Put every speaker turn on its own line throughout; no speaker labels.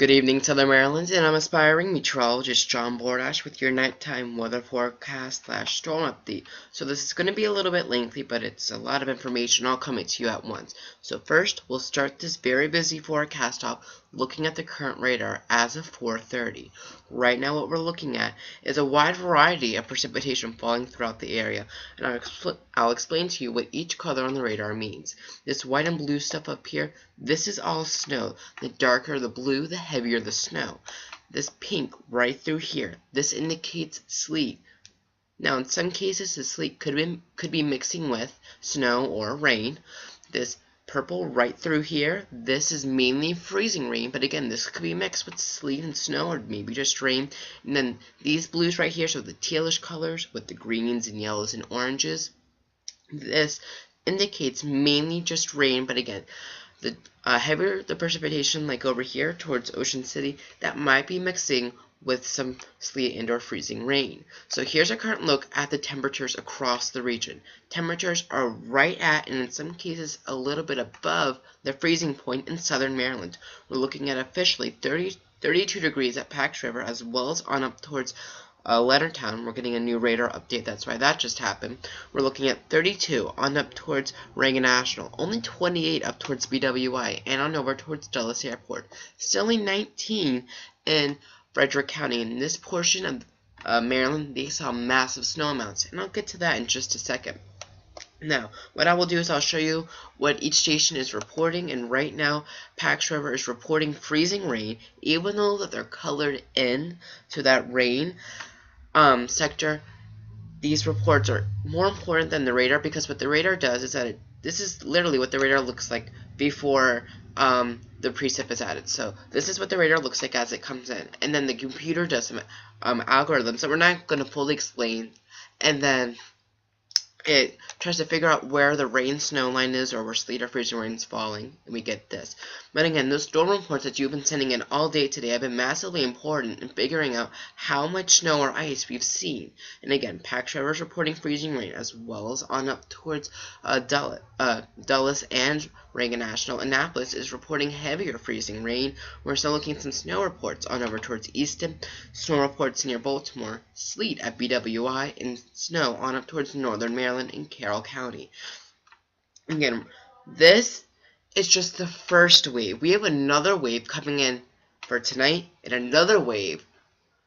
Good evening, Southern Maryland, and I'm aspiring meteorologist John Bordash with your nighttime weather forecast / storm update. So this is going to be a little bit lengthy, but it's a lot of information all coming to you at once. So first, we'll start this very busy forecast off looking at the current radar as of 4:30. Right now what we're looking at is a wide variety of precipitation falling throughout the area, and I'll explain to you what each color on the radar means. This white and blue stuff up here, this is all snow. The darker the blue, the heavier the snow. This pink right through here, this indicates sleet. Now in some cases the sleet could be mixing with snow or rain. This purple right through here, this is mainly freezing rain, but again this could be mixed with sleet and snow or maybe just rain. And then these blues right here, so the tealish colors with the greens and yellows and oranges, this indicates mainly just rain, but again the heavier the precipitation, like over here towards Ocean City, that might be mixing with some sleet and or freezing rain. So here's a current look at the temperatures across the region. Temperatures are right at, and in some cases a little bit above, the freezing point in southern Maryland. We're looking at officially 32 degrees at Pax River, as well as on up towards Leonardtown. We're getting a new radar update, that's why that just happened. We're looking at 32 on up towards Reagan National, only 28 up towards BWI, and on over towards Dulles Airport. Still only 19 in Frederick County. In this portion of Maryland, they saw massive snow amounts, and I'll get to that in just a second. Now, what I will do is I'll show you what each station is reporting, and right now, Pax River is reporting freezing rain, even though that they're colored in to that rain sector. These reports are more important than the radar, because what the radar does is that this is literally what the radar looks like before the precip is added. So this is what the radar looks like as it comes in, and then the computer does some algorithms that we're not going to fully explain, and then it tries to figure out where the rain snow line is, or where sleet or freezing rain is falling, and we get this. But again, those storm reports that you've been sending in all day today have been massively important in figuring out how much snow or ice we've seen. And again, Pax River is reporting freezing rain, as well as on up towards Dulles and Reagan National. Annapolis is reporting heavier freezing rain. We're still looking at some snow reports on over towards Easton, snow reports near Baltimore, sleet at BWI, and snow on up towards northern Maryland and Carroll County. Again, this is just the first wave. We have another wave coming in for tonight, and another wave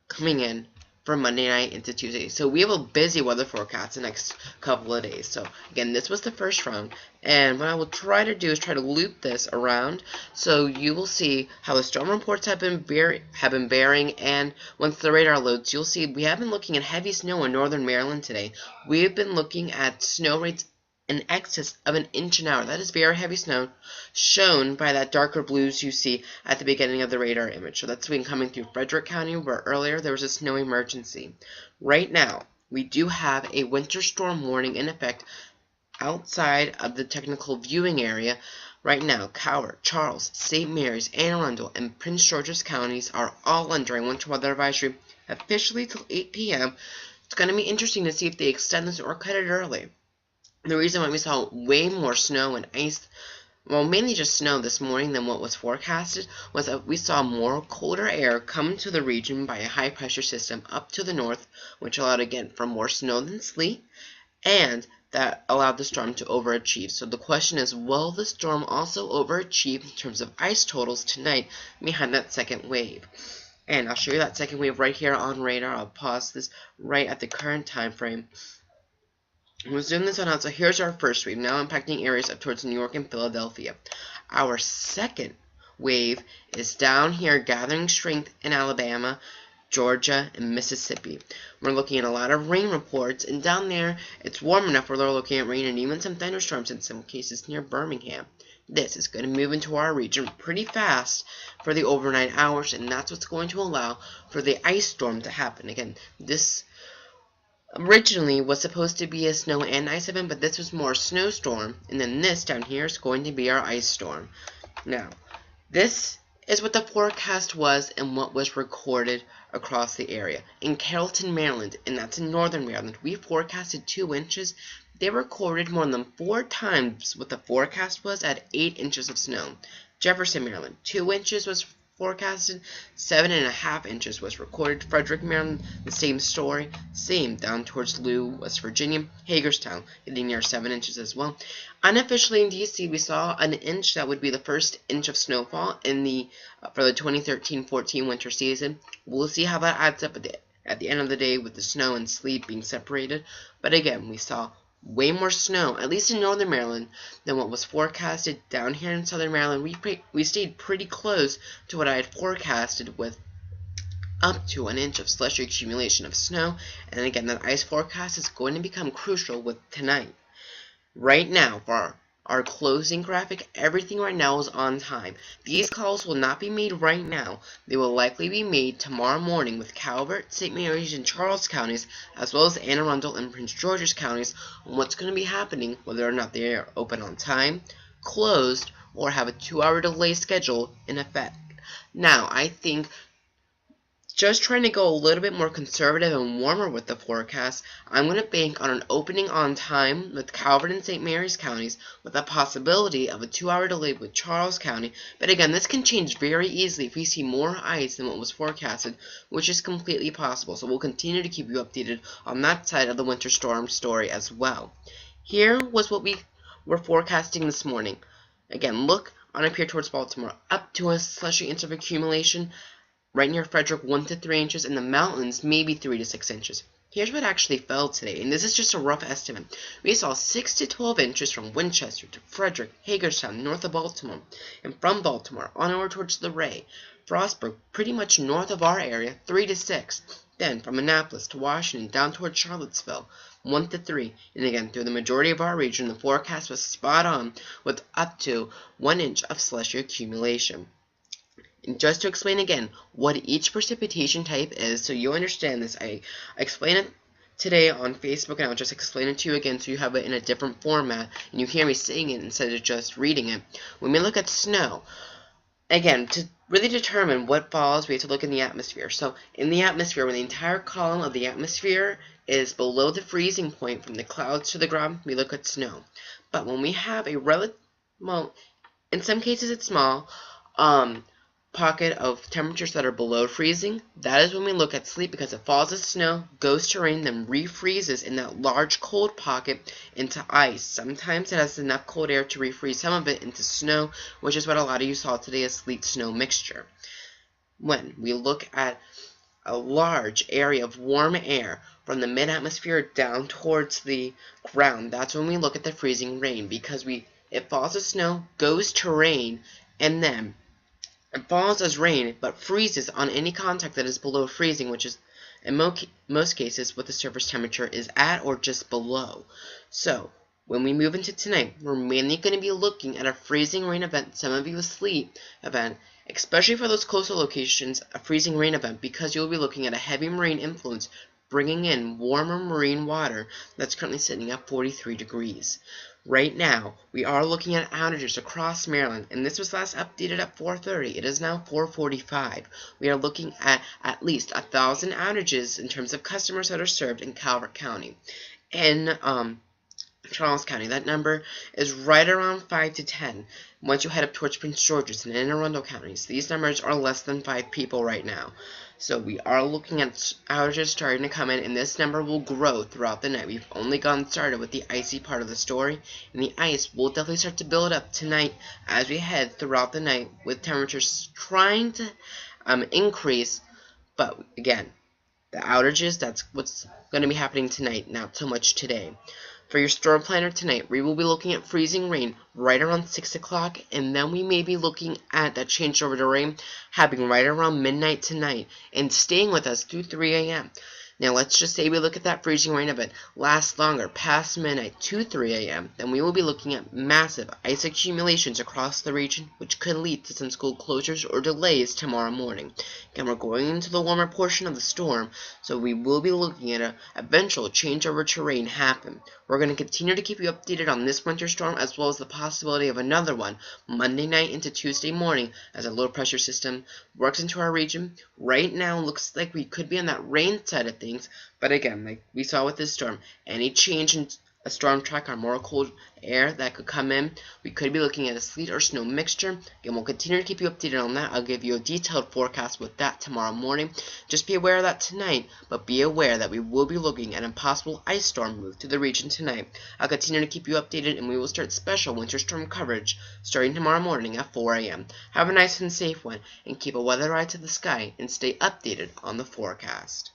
coming in for Monday night into Tuesday. So we have a busy weather forecast the next couple of days. So again, this was the first round, and what I will try to do is try to loop this around so you will see how the storm reports have been varying, and once the radar loads, you'll see we have been looking at heavy snow in northern Maryland today. We have been looking at snow rates in excess of an inch an hour. That is very heavy snow, shown by that darker blues you see at the beginning of the radar image. So that's been coming through Frederick County, where earlier there was a snow emergency. Right now, we do have a winter storm warning in effect outside of the technical viewing area. Right now, Coward, Charles, St. Mary's, Anne Arundel, and Prince George's counties are all under a winter weather advisory officially till 8 p.m. It's going to be interesting to see if they extend this or cut it early. The reason why we saw way more snow and ice, well, mainly just snow this morning than what was forecasted, was that we saw more colder air come to the region by a high-pressure system up to the north, which allowed, again, for more snow than sleet, and that allowed the storm to overachieve. So the question is, will the storm also overachieve in terms of ice totals tonight behind that second wave? And I'll show you that second wave right here on radar. I'll pause this right at the current time frame. We'll zoom this one out. So here's our first wave, now impacting areas up towards New York and Philadelphia. Our second wave is down here, gathering strength in Alabama, Georgia, and Mississippi. We're looking at a lot of rain reports, and down there, it's warm enough where they're looking at rain and even some thunderstorms in some cases near Birmingham. This is going to move into our region pretty fast for the overnight hours, and that's what's going to allow for the ice storm to happen. Again, this originally was supposed to be a snow and ice event, but this was more a snowstorm, and then this down here is going to be our ice storm. Now, this is what the forecast was and what was recorded across the area. In Carrollton, Maryland, and that's in northern Maryland, we forecasted 2 inches. They recorded more than 4 times what the forecast was at 8 inches of snow. Jefferson, Maryland, 2 inches was forecasted. 7.5 inches was recorded. Frederick, Maryland, the same story. Same down towards Lou, West Virginia. Hagerstown getting near 7 inches as well. Unofficially in DC, we saw an inch. That would be the first inch of snowfall in the for the 2013-14 winter season. We'll see how that adds up at the end of the day with the snow and sleet being separated. But again, we saw way more snow, at least in northern Maryland, than what was forecasted down here in southern Maryland. We stayed pretty close to what I had forecasted, with up to an inch of slushy accumulation of snow. And again, that ice forecast is going to become crucial with tonight. Right now, for our closing graphic, everything right now is on time. These calls will not be made right now. They will likely be made tomorrow morning with Calvert, St. Mary's, and Charles counties, as well as Anne Arundel and Prince George's counties, on what's going to be happening, whether or not they are open on time, closed, or have a 2-hour delay schedule in effect. Now, I think just trying to go a little bit more conservative and warmer with the forecast, I'm going to bank on an opening on time with Calvert and St. Mary's counties, with a possibility of a 2-hour delay with Charles County. But again, this can change very easily if we see more ice than what was forecasted, which is completely possible. So we'll continue to keep you updated on that side of the winter storm story as well. Here was what we were forecasting this morning. Again, look on up here towards Baltimore, up to a slushy inch of accumulation. Right near Frederick, 1 to 3 inches. In the mountains, maybe 3 to 6 inches. Here's what actually fell today, and this is just a rough estimate. We saw 6 to 12 inches from Winchester to Frederick, Hagerstown, north of Baltimore, and from Baltimore on over towards the Ray. Frostburg, pretty much north of our area, 3 to 6. Then from Annapolis to Washington down towards Charlottesville, 1 to 3. And again, through the majority of our region, the forecast was spot on, with up to 1 inch of slushy accumulation. And just to explain again what each precipitation type is, so you understand this, I explained it today on Facebook, and I'll just explain it to you again so you have it in a different format, and you hear me saying it instead of just reading it. When we look at snow, again, to really determine what falls, we have to look in the atmosphere. So in the atmosphere, when the entire column of the atmosphere is below the freezing point from the clouds to the ground, we look at snow. But when we have a well, in some cases it's small, pocket of temperatures that are below freezing, that is when we look at sleet, because it falls as snow, goes to rain, then refreezes in that large cold pocket into ice. Sometimes it has enough cold air to refreeze some of it into snow, which is what a lot of you saw today, as sleet-snow mixture. When we look at a large area of warm air from the mid-atmosphere down towards the ground, that's when we look at the freezing rain, because it falls as snow, goes to rain, and then it falls as rain, but freezes on any contact that is below freezing, which is, in most cases, what the surface temperature is at or just below. So, when we move into tonight, we're mainly going to be looking at a freezing rain event, some of you a sleet event, especially for those coastal locations, a freezing rain event, because you'll be looking at a heavy marine influence, bringing in warmer marine water that's currently sitting at 43 degrees. Right now, we are looking at outages across Maryland, and this was last updated at 4:30. It is now 4:45. We are looking at least 1,000 outages in terms of customers that are served in Calvert County. In Charles County, that number is right around 5 to 10. Once you head up towards Prince George's and Anne Arundel counties, these numbers are less than 5 people right now. So we are looking at outages starting to come in, and this number will grow throughout the night. We've only gotten started with the icy part of the story, and the ice will definitely start to build up tonight as we head throughout the night, with temperatures trying to increase. But again, the outages, that's what's going to be happening tonight, not so much today. For your storm planner tonight, we will be looking at freezing rain right around 6 o'clock, and then we may be looking at that changeover to rain happening right around midnight tonight and staying with us through 3 a.m. Now, let's just say we look at that freezing rain event last longer, past midnight to 3 a.m., then we will be looking at massive ice accumulations across the region, which could lead to some school closures or delays tomorrow morning. Again, we're going into the warmer portion of the storm, so we will be looking at an eventual changeover to rain happen. We're going to continue to keep you updated on this winter storm, as well as the possibility of another one Monday night into Tuesday morning as a low pressure system works into our region. Right now, looks like we could be on that rain side of things, but again, like we saw with this storm, any change in a storm track on more cold air that could come in. We could be looking at a sleet or snow mixture. Again, we'll continue to keep you updated on that. I'll give you a detailed forecast with that tomorrow morning. Just be aware of that tonight, but be aware that we will be looking at a possible ice storm move to the region tonight. I'll continue to keep you updated, and we will start special winter storm coverage starting tomorrow morning at 4 a.m. Have a nice and safe one, and keep a weather eye to the sky and stay updated on the forecast.